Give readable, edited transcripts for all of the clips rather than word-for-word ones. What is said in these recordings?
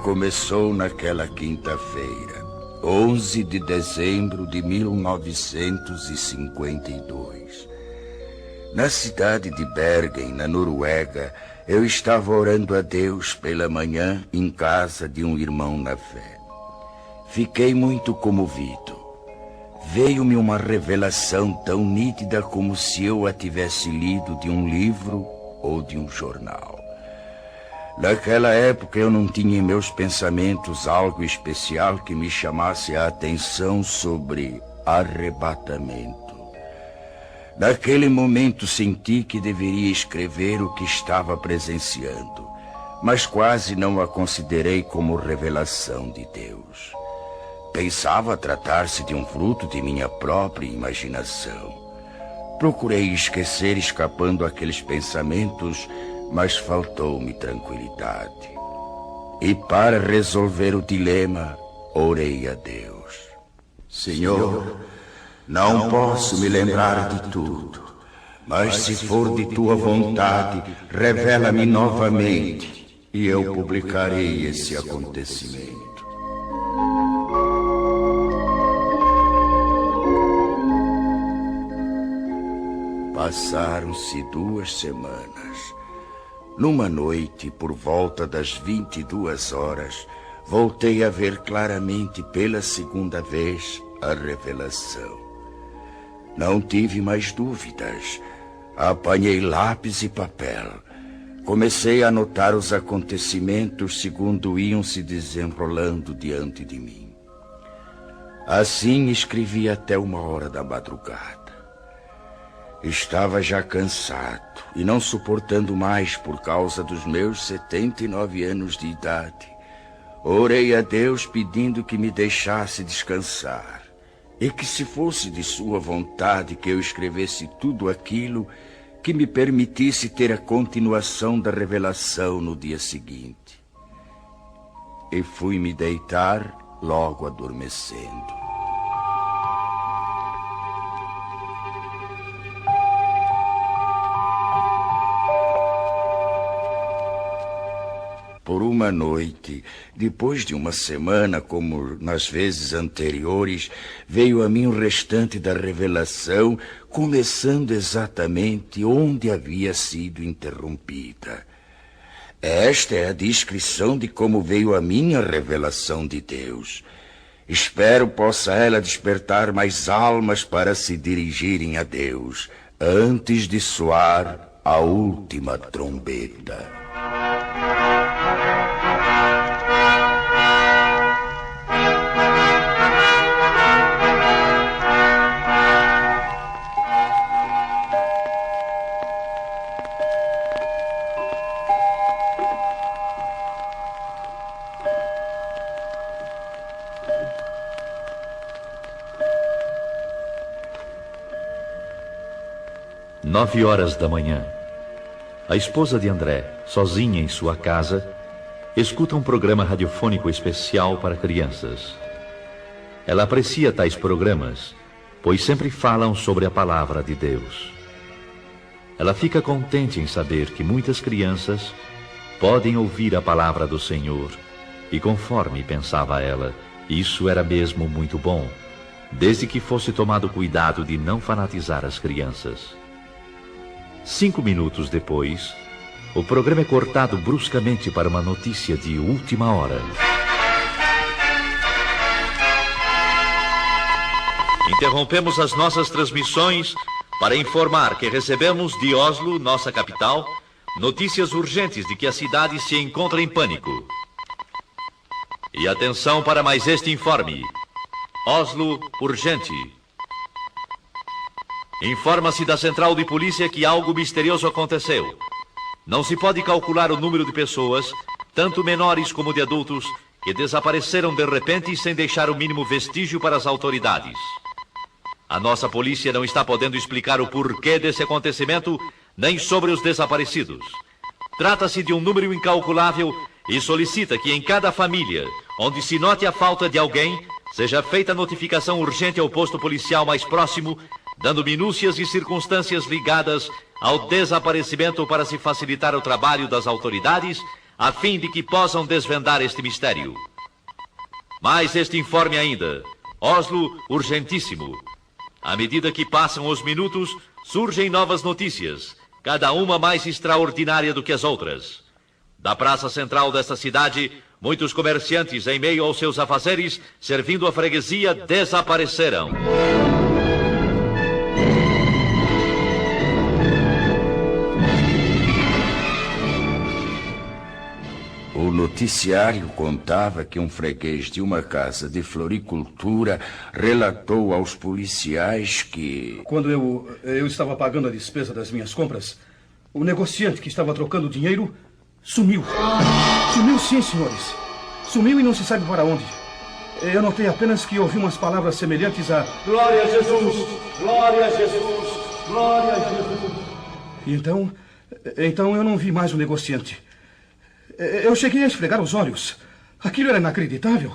começou naquela quinta-feira, 11 de dezembro de 1952. Na cidade de Bergen, na Noruega, eu estava orando a Deus pela manhã em casa de um irmão na fé. Fiquei muito comovido. Veio-me uma revelação tão nítida como se eu a tivesse lido de um livro ou de um jornal. Naquela época eu não tinha em meus pensamentos algo especial que me chamasse a atenção sobre arrebatamento. Naquele momento senti que deveria escrever o que estava presenciando, mas quase não a considerei como revelação de Deus. Pensava tratar-se de um fruto de minha própria imaginação. Procurei esquecer escapando aqueles pensamentos, mas faltou-me tranquilidade. E para resolver o dilema, orei a Deus. Senhor, não posso me lembrar de tudo, mas se for de tua vontade, revela-me novamente e eu publicarei esse acontecimento. Passaram-se 2 semanas. Numa noite, por volta das 22 horas, voltei a ver claramente pela segunda vez a revelação. Não tive mais dúvidas. Apanhei lápis e papel. Comecei a anotar os acontecimentos segundo iam se desenrolando diante de mim. Assim escrevi até 1h da madrugada. Estava já cansado e não suportando mais por causa dos meus 79 anos de idade. Orei a Deus pedindo que me deixasse descansar e que, se fosse de sua vontade que eu escrevesse tudo aquilo, que me permitisse ter a continuação da revelação no dia seguinte. E fui me deitar logo adormecendo. Por uma noite, depois de uma semana, como nas vezes anteriores, veio a mim o restante da revelação, começando exatamente onde havia sido interrompida. Esta é a descrição de como veio a minha revelação de Deus. Espero possa ela despertar mais almas para se dirigirem a Deus, antes de soar a última trombeta. Nove horas da manhã. A esposa de André, sozinha em sua casa, escuta um programa radiofônico especial para crianças. Ela aprecia tais programas, pois sempre falam sobre a palavra de Deus. Ela fica contente em saber que muitas crianças podem ouvir a palavra do Senhor, e conforme pensava ela, isso era mesmo muito bom, desde que fosse tomado cuidado de não fanatizar as crianças. 5 minutos depois, o programa é cortado bruscamente para uma notícia de última hora. Interrompemos as nossas transmissões para informar que recebemos de Oslo, nossa capital, notícias urgentes de que a cidade se encontra em pânico. E atenção para mais este informe. Oslo, urgente. Informa-se da central de polícia que algo misterioso aconteceu. Não se pode calcular o número de pessoas, tanto menores como de adultos, que desapareceram de repente sem deixar o mínimo vestígio para as autoridades. A nossa polícia não está podendo explicar o porquê desse acontecimento, nem sobre os desaparecidos. Trata-se de um número incalculável e solicita que em cada família, onde se note a falta de alguém, seja feita notificação urgente ao posto policial mais próximo, dando minúcias e circunstâncias ligadas ao desaparecimento para se facilitar o trabalho das autoridades, a fim de que possam desvendar este mistério. Mais este informe ainda. Oslo, urgentíssimo. À medida que passam os minutos, surgem novas notícias, cada uma mais extraordinária do que as outras. Da praça central desta cidade, muitos comerciantes, em meio aos seus afazeres, servindo a freguesia, desapareceram. O noticiário contava que um freguês de uma casa de floricultura relatou aos policiais que... Quando eu estava pagando a despesa das minhas compras, o negociante que estava trocando dinheiro sumiu. Sumiu sim, senhores. Sumiu e não se sabe para onde. Eu notei apenas que ouvi umas palavras semelhantes a... Glória a Jesus! Glória a Jesus! Glória a Jesus! E então eu não vi mais o negociante. Eu cheguei a esfregar os olhos. Aquilo era inacreditável.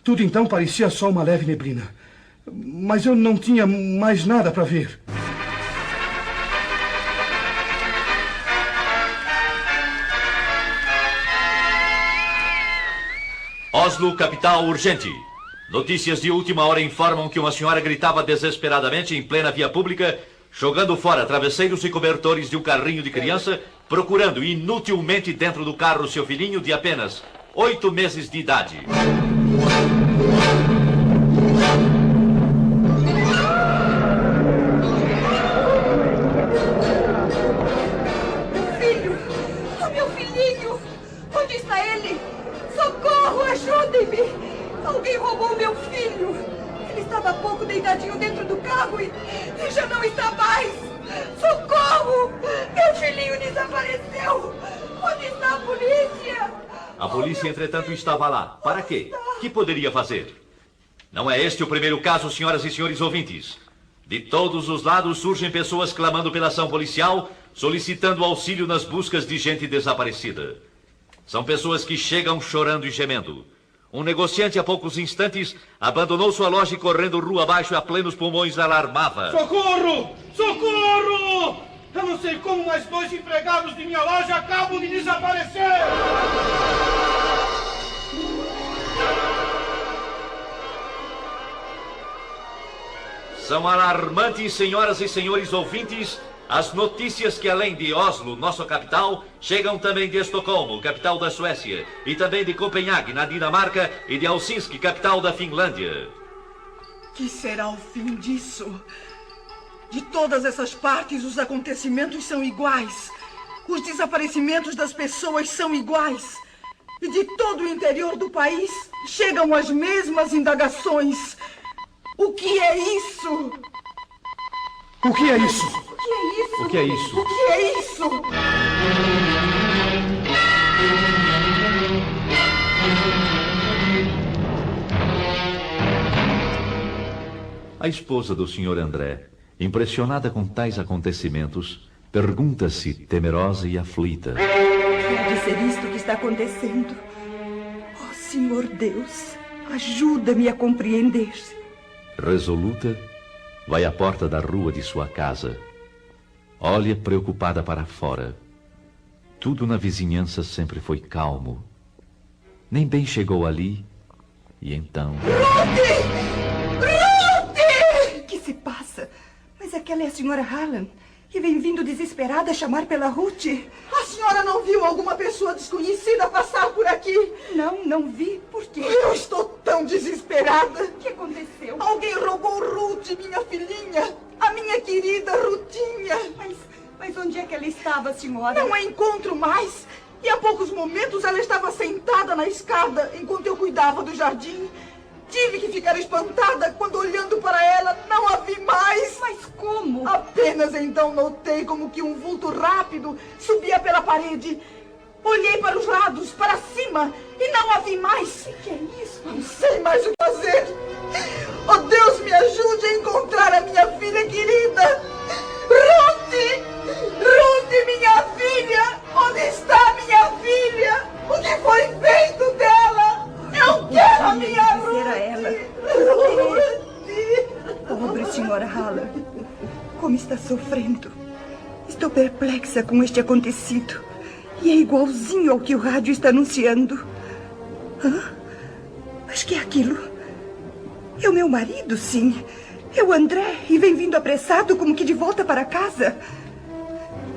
Tudo então parecia só uma leve neblina. Mas eu não tinha mais nada para ver. Oslo, capital, urgente. Notícias de última hora informam que uma senhora gritava desesperadamente em plena via pública, jogando fora travesseiros e cobertores de um carrinho de criança, procurando inutilmente dentro do carro seu filhinho de apenas 8 meses de idade. Meu filhinho! Onde está ele? Socorro, ajudem-me! Alguém roubou meu filho! Ele estava há pouco deitadinho dentro do carro e já não está mais! Socorro! Meu filhinho desapareceu! Onde está a polícia? A polícia, entretanto, estava lá. Para quê? Que poderia fazer? Não é este o primeiro caso, senhoras e senhores ouvintes. De todos os lados surgem pessoas clamando pela ação policial, solicitando auxílio nas buscas de gente desaparecida. São pessoas que chegam chorando e gemendo. Um negociante, há poucos instantes, abandonou sua loja e, correndo rua abaixo a plenos pulmões, alarmava. Socorro! Socorro! Eu não sei como, mas 2 empregados de minha loja acabam de desaparecer! São alarmantes, senhoras e senhores ouvintes, as notícias que, além de Oslo, nossa capital, chegam também de Estocolmo, capital da Suécia, e também de Copenhague, na Dinamarca, e de Helsinki, capital da Finlândia. Que será o fim disso? De todas essas partes, os acontecimentos são iguais. Os desaparecimentos das pessoas são iguais. E de todo o interior do país, chegam as mesmas indagações. O que é isso? O que é isso? O que é isso? O que é isso? O que é isso? A esposa do Sr. André, impressionada com tais acontecimentos, pergunta-se, temerosa e aflita: Pode ser isto que está acontecendo? Oh, Senhor Deus, ajuda-me a compreender. Resoluta, vai à porta da rua de sua casa. Olha preocupada para fora. Tudo na vizinhança sempre foi calmo. Nem bem chegou ali, e então... Ruth! Ruth! O que se passa? Mas aquela é a senhora Hallam, que vem vindo desesperada chamar pela Ruth. A senhora não viu alguma pessoa desconhecida passar por aqui? Não vi. Por quê? Eu estou tão desesperada. O que aconteceu? Alguém roubou Ruth, minha filhinha. A minha querida Rutinha. Mas onde é que ela estava, senhora? Não a encontro mais. E há poucos momentos ela estava sentada na escada enquanto eu cuidava do jardim. Tive que ficar espantada quando, olhando para ela, não a vi mais. Mas como? Apenas então notei como que um vulto rápido subia pela parede. Olhei para os lados, para cima, e não a vi mais. O que é isso? Não sei mais o que fazer. Oh, Deus, me ajude a encontrar a minha filha querida. Ruth! Ruth, minha filha! Onde está minha filha? O que foi feito dela? Eu quero a minha Ruth! Era ela. Ruth! Pobre senhora Hallam, como está sofrendo. Estou perplexa com este acontecido. E é igualzinho ao que o rádio está anunciando. Hã? Mas que é aquilo? É o meu marido, sim. É o André, e vem vindo apressado como que de volta para casa.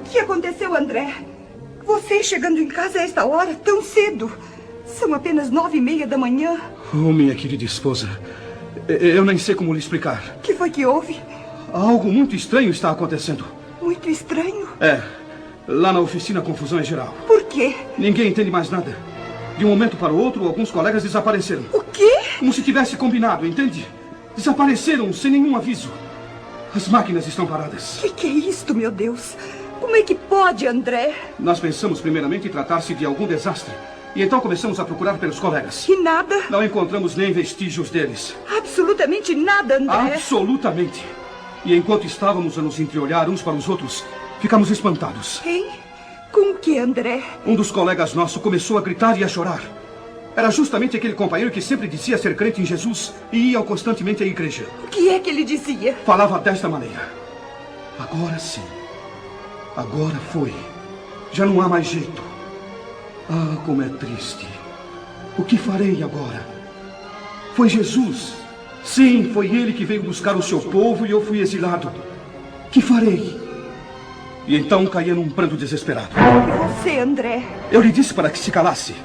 O que aconteceu, André? Você chegando em casa a esta hora, tão cedo. São apenas 9:30 da manhã. Oh, minha querida esposa, eu nem sei como lhe explicar. O que foi que houve? Algo muito estranho está acontecendo. Muito estranho. É, lá na oficina a confusão é geral. Por quê? Ninguém entende mais nada. De um momento para o outro, alguns colegas desapareceram. O quê? Como se tivesse combinado, entende? Desapareceram sem nenhum aviso. As máquinas estão paradas. Que é isto, meu Deus? Como é que pode, André? Nós pensamos primeiramente em tratar-se de algum desastre. E então começamos a procurar pelos colegas. E nada? Não encontramos nem vestígios deles. Absolutamente nada, André. Absolutamente. E enquanto estávamos a nos entreolhar uns para os outros, ficamos espantados. Hein? Com o que, André? Um dos colegas nossos começou a gritar e a chorar. Era justamente aquele companheiro que sempre dizia ser crente em Jesus e ia constantemente à igreja. O que é que ele dizia? Falava desta maneira: agora sim. Agora foi. Já não há mais jeito. Ah, como é triste. O que farei agora? Foi Jesus. Sim, foi ele que veio buscar o seu povo e eu fui exilado. Que farei? E então caía num pranto desesperado. E você, André? Eu lhe disse para que se calasse.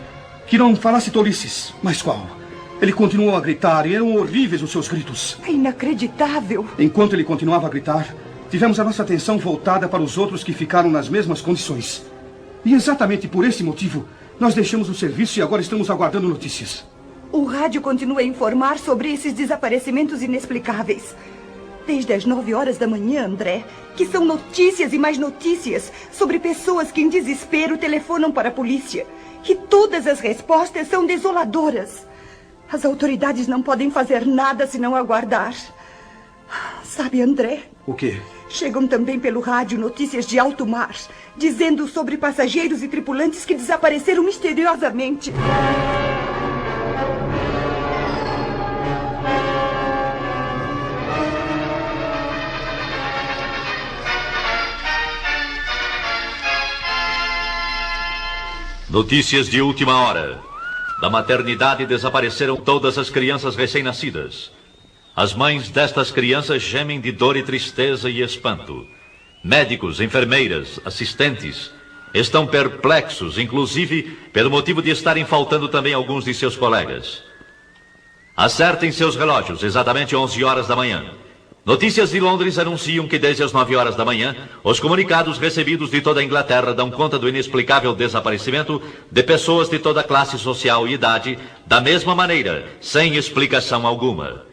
Que não falasse tolices. Mas qual? Ele continuou a gritar e eram horríveis os seus gritos. É inacreditável. Enquanto ele continuava a gritar, tivemos a nossa atenção voltada para os outros que ficaram nas mesmas condições. E exatamente por esse motivo, nós deixamos o serviço e agora estamos aguardando notícias. O rádio continua a informar sobre esses desaparecimentos inexplicáveis. Desde as 9 horas da manhã, André, que são notícias e mais notícias sobre pessoas que em desespero telefonam para a polícia. E todas as respostas são desoladoras. As autoridades não podem fazer nada senão aguardar. Sabe, André? O quê? Chegam também pelo rádio notícias de alto mar, dizendo sobre passageiros e tripulantes que desapareceram misteriosamente. Notícias de última hora. Da maternidade desapareceram todas as crianças recém-nascidas. As mães destas crianças gemem de dor e tristeza e espanto. Médicos, enfermeiras, assistentes estão perplexos, inclusive pelo motivo de estarem faltando também alguns de seus colegas. Acertem seus relógios, exatamente 11 horas da manhã. Notícias de Londres anunciam que desde as 9 horas da manhã, os comunicados recebidos de toda a Inglaterra dão conta do inexplicável desaparecimento de pessoas de toda classe social e idade, da mesma maneira, sem explicação alguma.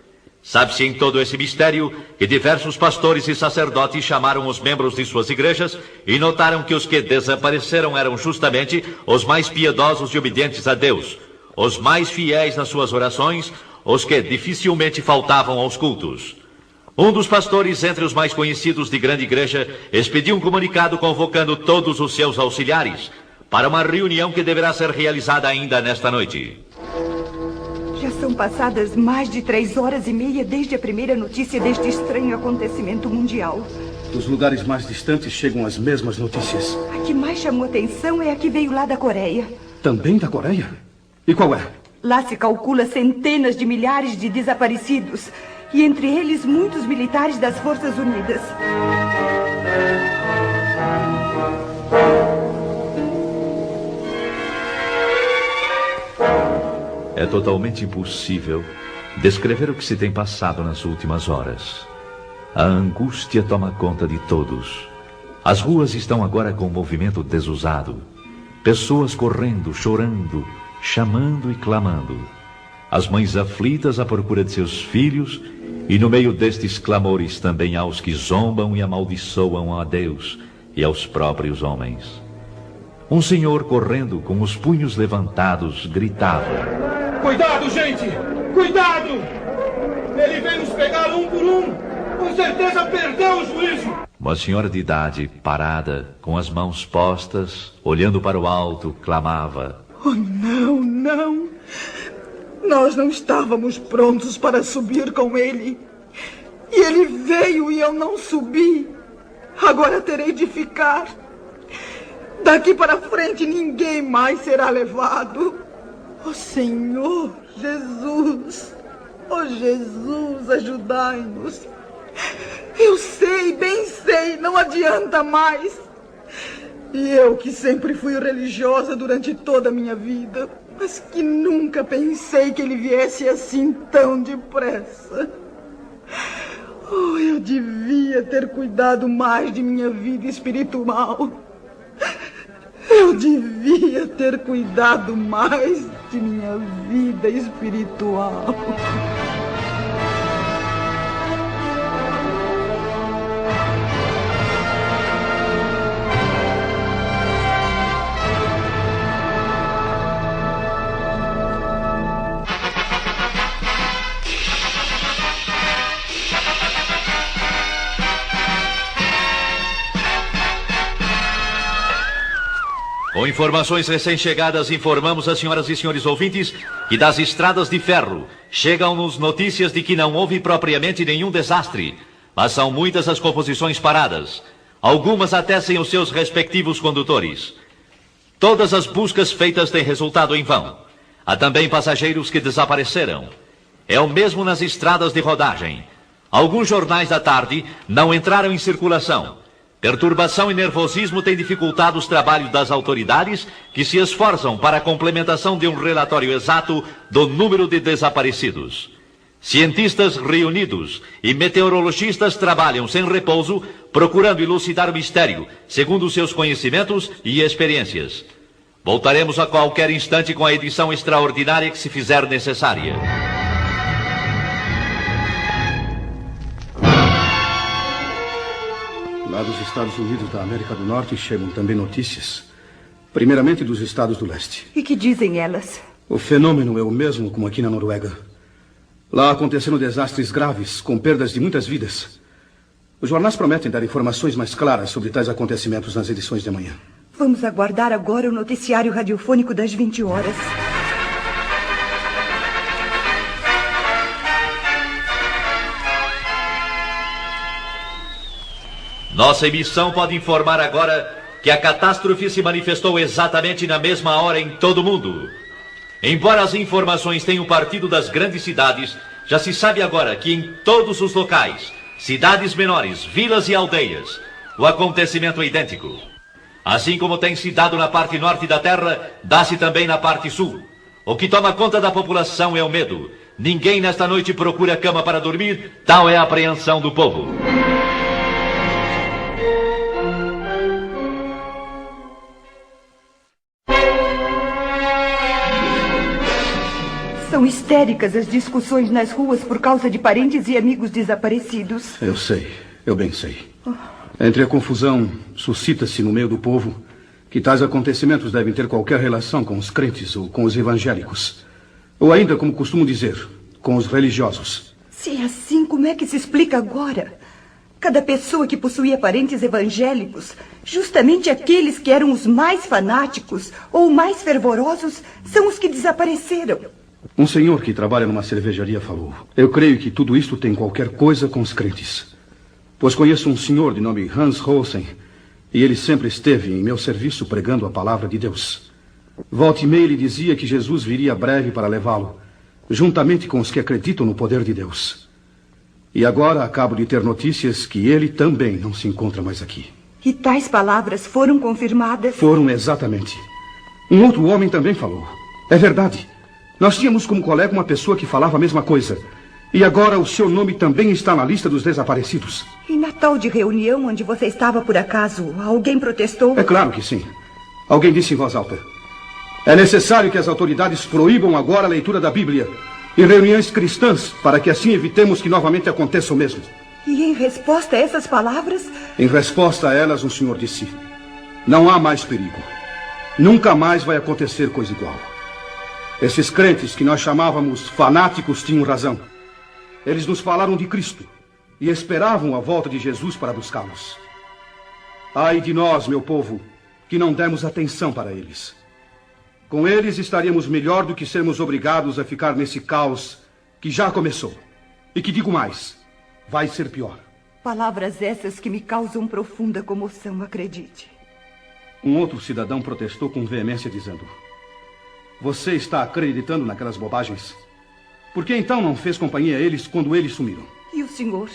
Sabe-se em todo esse mistério que diversos pastores e sacerdotes chamaram os membros de suas igrejas e notaram que os que desapareceram eram justamente os mais piedosos e obedientes a Deus, os mais fiéis nas suas orações, os que dificilmente faltavam aos cultos. Um dos pastores, entre os mais conhecidos de grande igreja, expediu um comunicado convocando todos os seus auxiliares para uma reunião que deverá ser realizada ainda nesta noite. Já são passadas mais de 3h30 desde a primeira notícia deste estranho acontecimento mundial. Dos lugares mais distantes chegam as mesmas notícias. A que mais chamou atenção é a que veio lá da Coreia. Também da Coreia? E qual é? Lá se calcula centenas de milhares de desaparecidos. E entre eles, muitos militares das Forças Unidas. É totalmente impossível descrever o que se tem passado nas últimas horas. A angústia toma conta de todos. As ruas estão agora com um movimento desusado. Pessoas correndo, chorando, chamando e clamando. As mães aflitas à procura de seus filhos, e no meio destes clamores também há os que zombam e amaldiçoam a Deus e aos próprios homens. Um senhor correndo com os punhos levantados gritava: Cuidado, gente! Cuidado! Ele vem nos pegar um por um! Com certeza perdeu o juízo! Uma senhora de idade, parada, com as mãos postas, olhando para o alto, clamava: Oh, não, não! Nós não estávamos prontos para subir com ele. E ele veio e eu não subi. Agora terei de ficar. Daqui para frente ninguém mais será levado. Ó Senhor Jesus, ó Jesus, ajudai-nos. Eu sei, bem sei, não adianta mais. E eu que sempre fui religiosa durante toda a minha vida, mas que nunca pensei que ele viesse assim tão depressa. Oh, eu devia ter cuidado mais de minha vida espiritual. Eu devia ter cuidado mais de minha vida espiritual. Com informações recém-chegadas, informamos às senhoras e senhores ouvintes que das estradas de ferro chegam-nos notícias de que não houve propriamente nenhum desastre, mas são muitas as composições paradas, algumas até sem os seus respectivos condutores. Todas as buscas feitas têm resultado em vão. Há também passageiros que desapareceram. É o mesmo nas estradas de rodagem. Alguns jornais da tarde não entraram em circulação. Perturbação e nervosismo têm dificultado os trabalhos das autoridades, que se esforçam para a complementação de um relatório exato do número de desaparecidos. Cientistas reunidos e meteorologistas trabalham sem repouso, procurando elucidar o mistério, segundo seus conhecimentos e experiências. Voltaremos a qualquer instante com a edição extraordinária que se fizer necessária. Lá dos Estados Unidos da América do Norte chegam também notícias. Primeiramente dos estados do leste. E que dizem elas? O fenômeno é o mesmo como aqui na Noruega. Lá aconteceram desastres graves, com perdas de muitas vidas. Os jornais prometem dar informações mais claras sobre tais acontecimentos nas edições de amanhã. Vamos aguardar agora o noticiário radiofônico das 20 horas. Nossa emissão pode informar agora que a catástrofe se manifestou exatamente na mesma hora em todo o mundo. Embora as informações tenham partido das grandes cidades, já se sabe agora que em todos os locais, cidades menores, vilas e aldeias, o acontecimento é idêntico. Assim como tem se dado na parte norte da Terra, dá-se também na parte sul. O que toma conta da população é o medo. Ninguém nesta noite procura cama para dormir, tal é a apreensão do povo. São histéricas as discussões nas ruas por causa de parentes e amigos desaparecidos. Eu sei, eu bem sei. Entre a confusão, suscita-se no meio do povo que tais acontecimentos devem ter qualquer relação com os crentes ou com os evangélicos. Ou ainda, como costumo dizer, com os religiosos. Se é assim, como é que se explica agora? Cada pessoa que possuía parentes evangélicos, justamente aqueles que eram os mais fanáticos ou mais fervorosos, são os que desapareceram. Um senhor que trabalha numa cervejaria falou: eu creio que tudo isto tem qualquer coisa com os crentes. Pois conheço um senhor de nome Hans Rosen, e ele sempre esteve em meu serviço pregando a palavra de Deus. Volta e meia ele dizia que Jesus viria breve para levá-lo, juntamente com os que acreditam no poder de Deus. E agora acabo de ter notícias que ele também não se encontra mais aqui. E tais palavras foram confirmadas? Foram, exatamente. Um outro homem também falou. É verdade. Nós tínhamos como colega uma pessoa que falava a mesma coisa. E agora o seu nome também está na lista dos desaparecidos. E na tal de reunião onde você estava por acaso, alguém protestou? É claro que sim. Alguém disse em voz alta: é necessário que as autoridades proíbam agora a leitura da Bíblia e reuniões cristãs, para que assim evitemos que novamente aconteça o mesmo. E em resposta a essas palavras? Em resposta a elas, o senhor disse: não há mais perigo. Nunca mais vai acontecer coisa igual. Esses crentes que nós chamávamos fanáticos tinham razão. Eles nos falaram de Cristo e esperavam a volta de Jesus para buscá-los. Ai de nós, meu povo, que não demos atenção para eles. Com eles estaríamos melhor do que sermos obrigados a ficar nesse caos que já começou. E que digo mais, vai ser pior. Palavras essas que me causam profunda comoção, acredite. um outro cidadão protestou com veemência, dizendo: você está acreditando naquelas bobagens? Por que então não fez companhia a eles quando eles sumiram? E o senhor,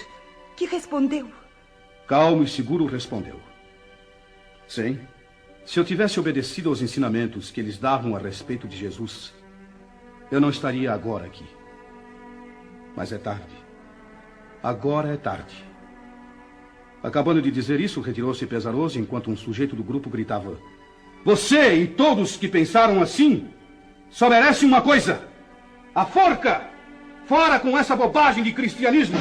que respondeu? Calmo e seguro respondeu: sim, se eu tivesse obedecido aos ensinamentos que eles davam a respeito de Jesus, eu não estaria agora aqui. Mas é tarde. Agora é tarde. Acabando de dizer isso, retirou-se pesaroso enquanto um sujeito do grupo gritava: você e todos que pensaram assim só merecem uma coisa: a forca! Fora com essa bobagem de cristianismo!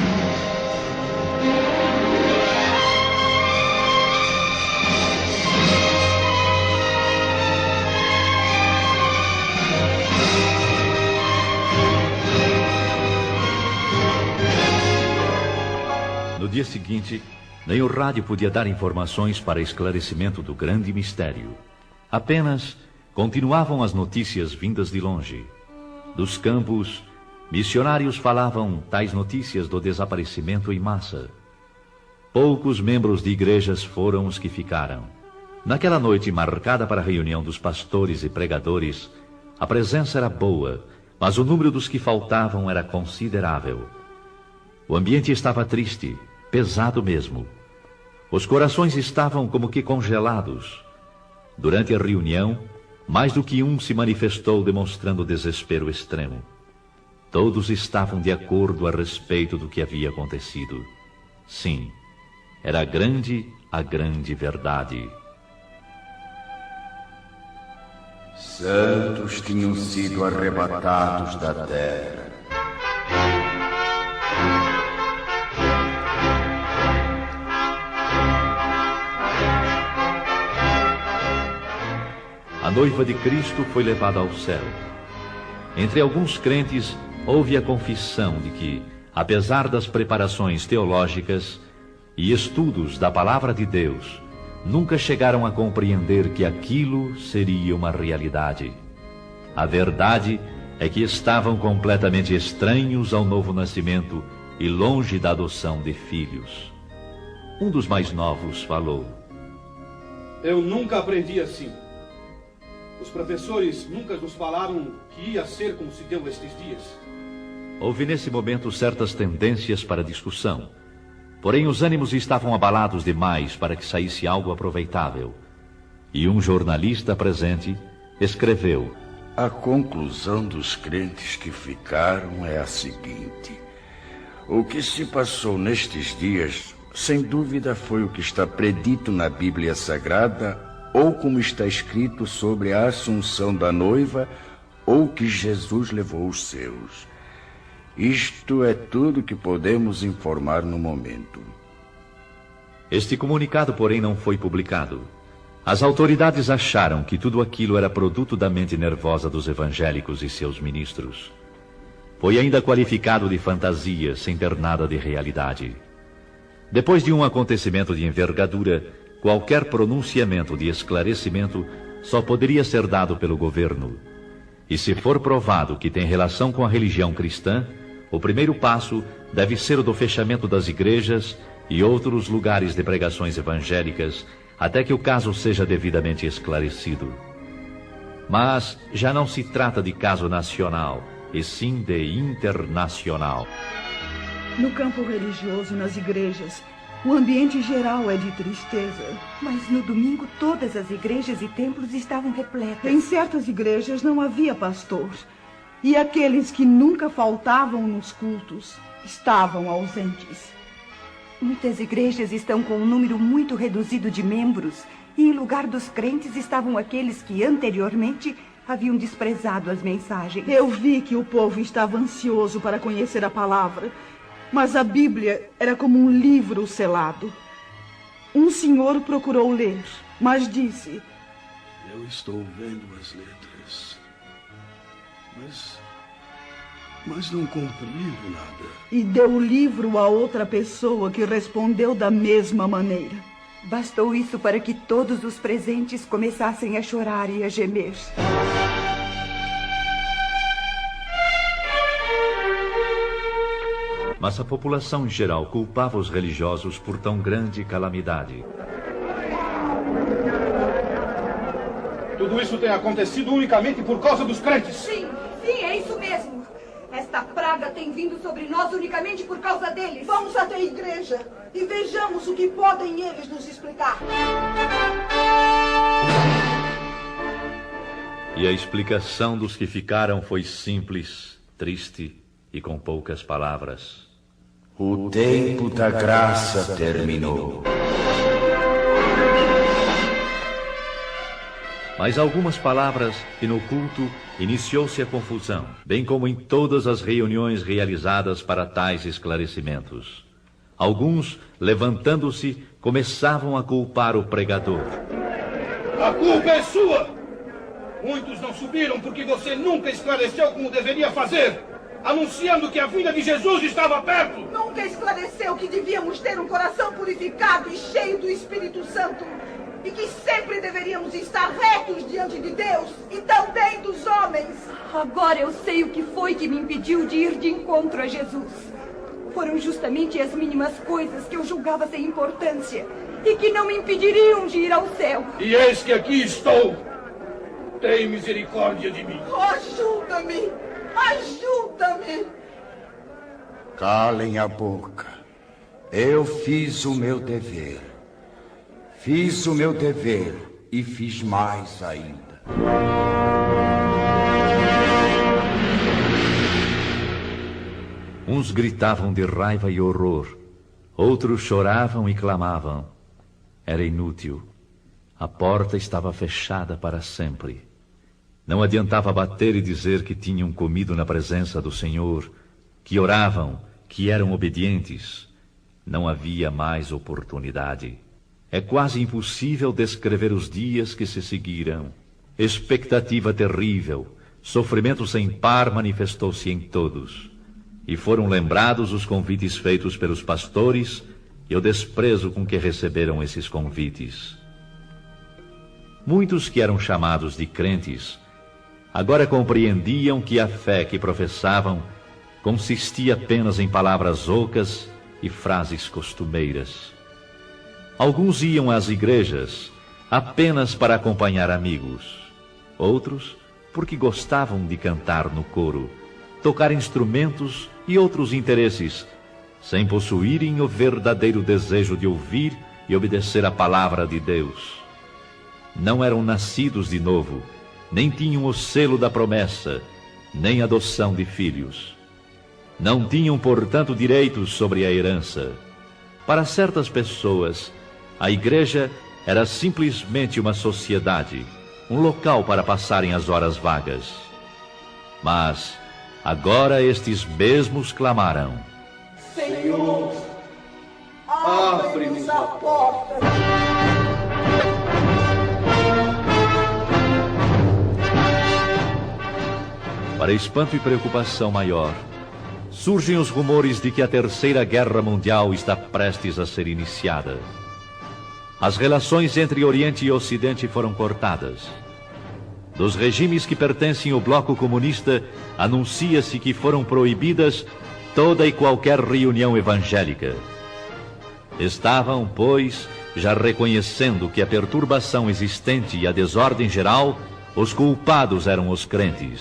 No dia seguinte, nem o rádio podia dar informações para esclarecimento do grande mistério. Apenas continuavam as notícias vindas de longe. Dos campos, missionários falavam tais notícias do desaparecimento em massa. Poucos membros de igrejas foram os que ficaram. Naquela noite marcada para a reunião dos pastores e pregadores, a presença era boa, mas o número dos que faltavam era considerável. O ambiente estava triste, pesado mesmo. Os corações estavam como que congelados. Durante a reunião, mais do que um se manifestou demonstrando desespero extremo. Todos estavam de acordo a respeito do que havia acontecido. Sim, era grande a grande verdade. Santos tinham sido arrebatados da terra. A noiva de Cristo foi levada ao céu. Entre alguns crentes, houve a confissão de que, apesar das preparações teológicas e estudos da palavra de Deus, nunca chegaram a compreender que aquilo seria uma realidade. A verdade é que estavam completamente estranhos ao novo nascimento e longe da adoção de filhos. Um dos mais novos falou: eu nunca aprendi assim. Os professores nunca nos falaram que ia ser como se deu estes dias. Houve nesse momento certas tendências para discussão. Porém, os ânimos estavam abalados demais para que saísse algo aproveitável. E um jornalista presente escreveu: a conclusão dos crentes que ficaram é a seguinte: o que se passou nestes dias, sem dúvida, foi o que está predito na Bíblia Sagrada, ou como está escrito sobre a assunção da noiva, ou que Jesus levou os seus. Isto é tudo que podemos informar no momento. Este comunicado, porém, não foi publicado. As autoridades acharam que tudo aquilo era produto da mente nervosa dos evangélicos e seus ministros. Foi ainda qualificado de fantasia, sem ter nada de realidade. Depois de um acontecimento de envergadura, qualquer pronunciamento de esclarecimento só poderia ser dado pelo governo. E se for provado que tem relação com a religião cristã, o primeiro passo deve ser o do fechamento das igrejas e outros lugares de pregações evangélicas, até que o caso seja devidamente esclarecido. Mas já não se trata de caso nacional, e sim de internacional. No campo religioso, nas igrejas, o ambiente geral é de tristeza. Mas no domingo todas as igrejas e templos estavam repletas. Em certas igrejas não havia pastor. E aqueles que nunca faltavam nos cultos estavam ausentes. Muitas igrejas estão com um número muito reduzido de membros. E em lugar dos crentes estavam aqueles que anteriormente haviam desprezado as mensagens. Eu vi que o povo estava ansioso para conhecer a palavra. Mas a Bíblia era como um livro selado. Um senhor procurou ler, mas disse: eu estou vendo as letras, mas não compreendo nada. E deu o livro a outra pessoa que respondeu da mesma maneira. Bastou isso para que todos os presentes começassem a chorar e a gemer. Mas a população em geral culpava os religiosos por tão grande calamidade. tudo isso tem acontecido unicamente por causa dos crentes. Sim, é isso mesmo. Esta praga tem vindo sobre nós unicamente por causa deles. Vamos até a igreja e vejamos o que podem eles nos explicar. E a explicação dos que ficaram foi simples, triste e com poucas palavras. O tempo da graça terminou. Mais algumas palavras e no culto iniciou-se a confusão, bem como em todas as reuniões realizadas para tais esclarecimentos. Alguns, levantando-se, começavam a culpar o pregador. A culpa é sua! Muitos não subiram porque você nunca esclareceu como deveria fazer, anunciando que a vinda de Jesus estava perto. Nunca esclareceu que devíamos ter um coração purificado e cheio do Espírito Santo. E que sempre deveríamos estar retos diante de Deus e também dos homens. Agora eu sei o que foi que me impediu de ir de encontro a Jesus. Foram justamente as mínimas coisas que eu julgava sem importância e que não me impediriam de ir ao céu. E eis que aqui estou. Tem misericórdia de mim. Ajuda-me! Ajuda-me! Calem a boca. Eu fiz o meu dever. Fiz o meu dever e fiz mais ainda. Uns gritavam de raiva e horror, outros choravam e clamavam. Era inútil. A porta estava fechada para sempre. Não adiantava bater e dizer que tinham comido na presença do Senhor, que oravam, que eram obedientes. Não havia mais oportunidade. É quase impossível descrever os dias que se seguiram. Expectativa terrível, sofrimento sem par manifestou-se em todos. E foram lembrados os convites feitos pelos pastores e o desprezo com que receberam esses convites. Muitos que eram chamados de crentes, agora compreendiam que a fé que professavam consistia apenas em palavras ocas e frases costumeiras. Alguns iam às igrejas apenas para acompanhar amigos. Outros, porque gostavam de cantar no coro, tocar instrumentos e outros interesses, sem possuírem o verdadeiro desejo de ouvir e obedecer a palavra de Deus. Não eram nascidos de novo, nem tinham o selo da promessa, nem adoção de filhos. Não tinham, portanto, direitos sobre a herança. Para certas pessoas, a igreja era simplesmente uma sociedade, um local para passarem as horas vagas. Mas agora estes mesmos clamaram: Senhor, abre-nos a porta. Para espanto e preocupação maior, surgem os rumores de que a Terceira Guerra Mundial está prestes a ser iniciada. As relações entre Oriente e Ocidente foram cortadas. Dos regimes que pertencem ao bloco comunista, anuncia-se que foram proibidas toda e qualquer reunião evangélica. Estavam, pois, já reconhecendo que a perturbação existente e a desordem geral, os culpados eram os crentes.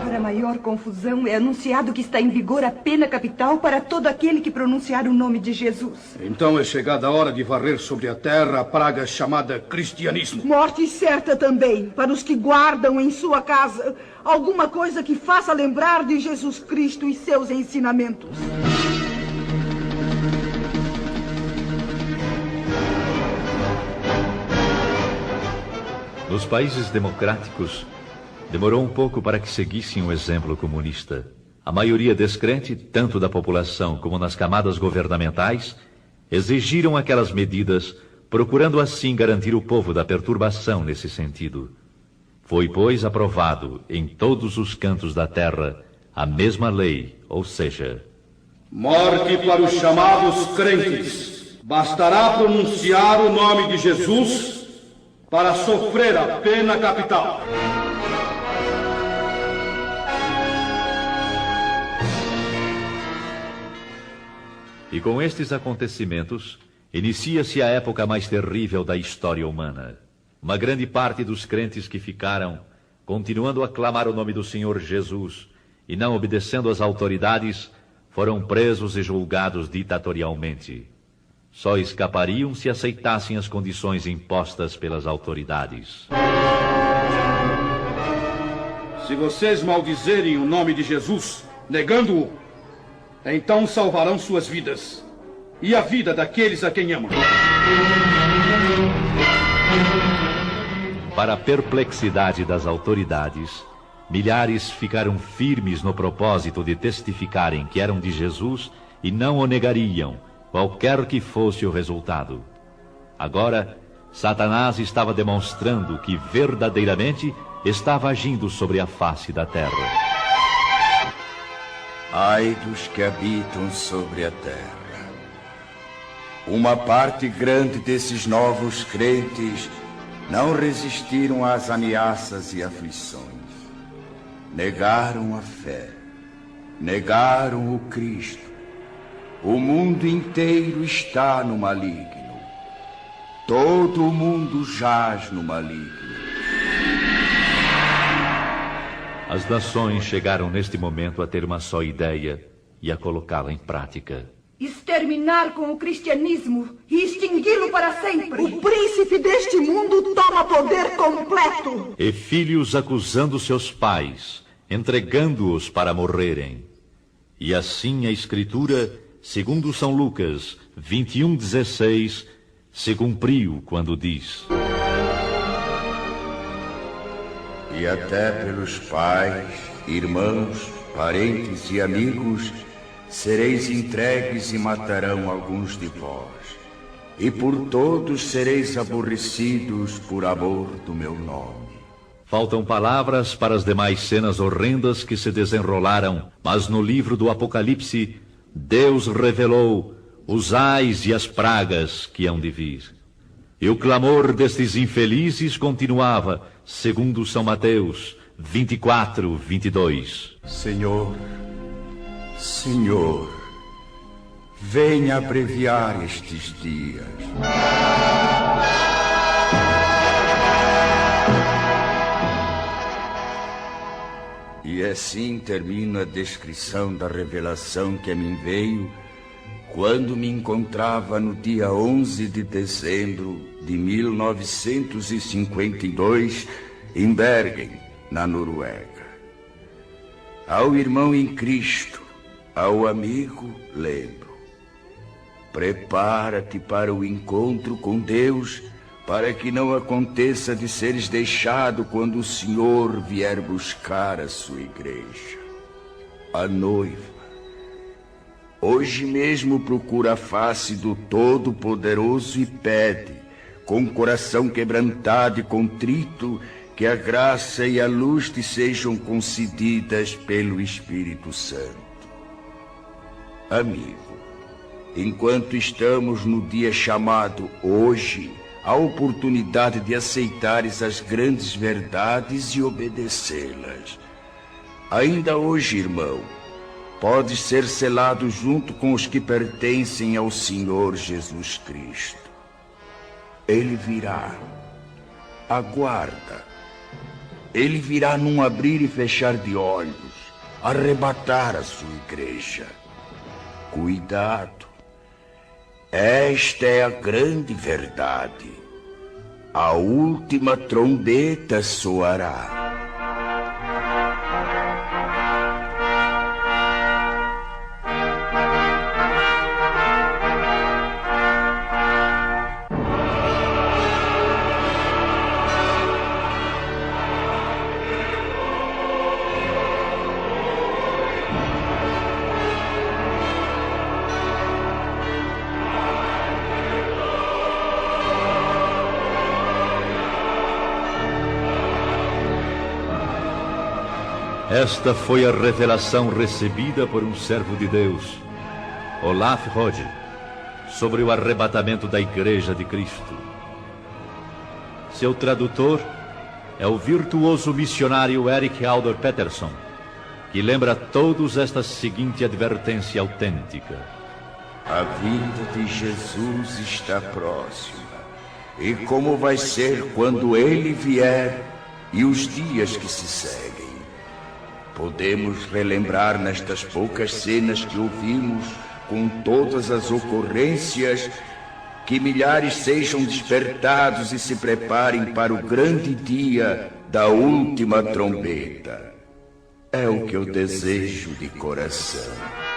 Para maior confusão, é anunciado que está em vigor a pena capital para todo aquele que pronunciar o nome de Jesus. Então é chegada a hora de varrer sobre a terra a praga chamada cristianismo. Morte certa também para os que guardam em sua casa alguma coisa que faça lembrar de Jesus Cristo e seus ensinamentos. Nos países democráticos, demorou um pouco para que seguissem o exemplo comunista. A maioria descrente, tanto da população como nas camadas governamentais, exigiram aquelas medidas, procurando assim garantir o povo da perturbação nesse sentido. Foi, pois, aprovado em todos os cantos da terra a mesma lei, ou seja, Morte para os chamados crentes. Bastará pronunciar o nome de Jesus para sofrer a pena capital. E com estes acontecimentos, inicia-se a época mais terrível da história humana. Uma grande parte dos crentes que ficaram, continuando a clamar o nome do Senhor Jesus e não obedecendo às autoridades, foram presos e julgados ditatorialmente. Só escapariam se aceitassem as condições impostas pelas autoridades. Se vocês maldizerem o nome de Jesus, negando-o, então salvarão suas vidas e a vida daqueles a quem amam. Para a perplexidade das autoridades, milhares ficaram firmes no propósito de testificarem que eram de Jesus e não o negariam, qualquer que fosse o resultado. Agora, Satanás estava demonstrando que verdadeiramente estava agindo sobre a face da terra. Ai dos que habitam sobre a terra. Uma parte grande desses novos crentes não resistiram às ameaças e aflições. Negaram a fé. Negaram o Cristo. O mundo inteiro está no maligno. Todo o mundo jaz no maligno. As nações chegaram neste momento a ter uma só ideia e a colocá-la em prática. Exterminar com o cristianismo e extingui-lo para sempre. O príncipe deste mundo toma poder completo. E filhos acusando seus pais, entregando-os para morrerem. E assim a Escritura, segundo São Lucas 21:16, se cumpriu quando diz: E até pelos pais, irmãos, parentes e amigos sereis entregues e matarão alguns de vós. E por todos sereis aborrecidos por amor do meu nome. Faltam palavras para as demais cenas horrendas que se desenrolaram, mas no livro do Apocalipse, Deus revelou os ais e as pragas que hão de vir. E o clamor destes infelizes continuava, segundo São Mateus 24:22. Senhor, Senhor, venha abreviar estes dias. E assim termina a descrição da revelação que a mim veio quando me encontrava no dia 11 de dezembro de 1952 em Bergen, na Noruega. Ao irmão em Cristo, ao amigo, lembro: prepara-te para o encontro com Deus, para que não aconteça de seres deixado quando o Senhor vier buscar a sua igreja. A noiva hoje mesmo procura a face do Todo-Poderoso e pede, com coração quebrantado e contrito, que a graça e a luz te sejam concedidas pelo Espírito Santo. Amigo, enquanto estamos no dia chamado hoje, a oportunidade de aceitares as grandes verdades e obedecê-las. Ainda hoje, irmão, podes ser selado junto com os que pertencem ao Senhor Jesus Cristo. Ele virá. Aguarda. Ele virá num abrir e fechar de olhos, arrebatar a sua igreja. Cuidado. Esta é a grande verdade. A última trombeta soará. Esta foi a revelação recebida por um servo de Deus, Olaf Rode, sobre o arrebatamento da Igreja de Cristo. Seu tradutor é o virtuoso missionário Erik Alder Peterson, que lembra a todos esta seguinte advertência autêntica: A vinda de Jesus está próxima. E como vai ser quando ele vier e os dias que se seguem? Podemos relembrar nestas poucas cenas que ouvimos, com todas as ocorrências, que milhares sejam despertados e se preparem para o grande dia da última trombeta. É o que eu desejo de coração.